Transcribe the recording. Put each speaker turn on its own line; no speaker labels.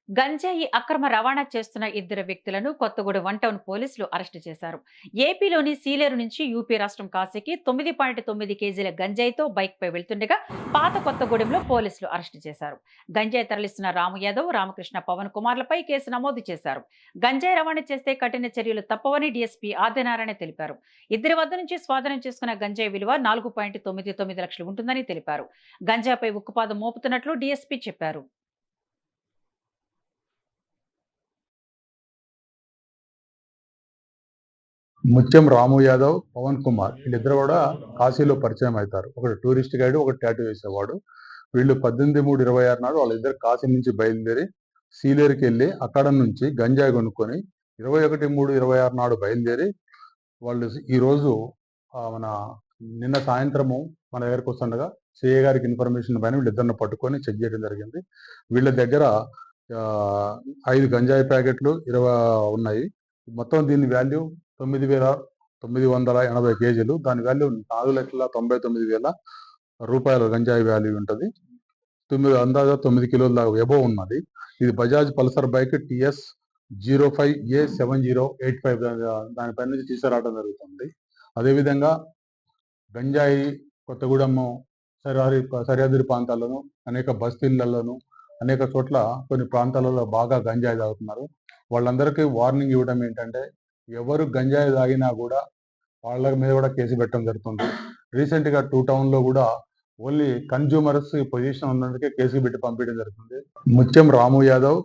గంజాయి అక్రమ రవాణా చేస్తున్న ఇద్దరు వ్యక్తులను కొత్తగూడెం వన్ టౌన్ పోలీసులు అరెస్టు చేశారు. ఏపీలోని సీలేరు నుంచి యూపీ రాష్ట్రం కాశీకి 9.9 కేజీల గంజాయితో బైక్ పై వెళ్తుండగా పాత కొత్తగూడెంలో పోలీసులు అరెస్టు చేశారు. గంజాయి తరలిస్తున్న రాము యాదవ్, రామకృష్ణ, పవన్ కుమార్లపై కేసు నమోదు చేశారు. గంజాయి రవాణా చేస్తే కఠిన చర్యలు తప్పవని డీఎస్పీ ఆదినారాయణ తెలిపారు. ఇద్దరి వద్ద నుంచి స్వాధీనం చేసుకున్న గంజాయి విలువ 4.99 లక్షలు ఉంటుందని తెలిపారు. గంజాయిపై ఉక్కుపాదం మోపుతున్నట్లు డీఎస్పీ చెప్పారు.
ముత్యం రాము యాదవ్, పవన్ కుమార్ వీళ్ళిద్దరు కూడా కాశీలో పరిచయం అవుతారు. ఒకటి టూరిస్ట్ గైడ్, ఒకటి టాటూ వేసేవాడు. వీళ్ళు 18/3/26 నాడు వాళ్ళిద్దరు కాశీ నుంచి బయలుదేరి సీలేరుకి వెళ్ళి అక్కడ నుంచి గంజాయి కొనుక్కొని 21/3/26 నాడు బయలుదేరి వాళ్ళు ఈరోజు మన నిన్న సాయంత్రము మన దగ్గరకు వస్తుండగా సిఏ గారికి ఇన్ఫర్మేషన్ పైన వీళ్ళిద్దరిని పట్టుకొని చెక్ చేయడం జరిగింది. వీళ్ళ దగ్గర 5 గంజాయి ప్యాకెట్లు 20 ఉన్నాయి. మొత్తం దీని వాల్యూ 9,980 కేజీలు. దాని వాల్యూ 4,99,000 రూపాయల గంజాయి వాల్యూ ఉంటుంది. అందాజా 9 కిలోల దాకా ఎబో ఉన్నది. ఇది Bajaj Pulsar bike TS 05A7085 దానిపై నుంచి తీసుకురావడం జరుగుతుంది. అదేవిధంగా గంజాయి కొత్తగూడెం సరిహద్దు ప్రాంతాల్లోనూ, అనేక బస్తీళ్లలోనూ, అనేక చోట్ల కొన్ని ప్రాంతాలలో బాగా గంజాయి తాగుతున్నారు. వాళ్ళందరికీ వార్నింగ్ ఇవ్వడం ఏంటంటే, ఎవరు గంజాయి తాగినా కూడా వాళ్ళ మీద కూడా కేసు పెట్టడం జరుగుతుంది. రీసెంట్గా 2 టౌన్లో కూడా ఓన్లీ కన్జ్యూమర్స్ పొజిషన్ ఉన్నందుకే కేసు పెట్టి పంపించడం జరుగుతుంది. ముత్యం రాము యాదవ్,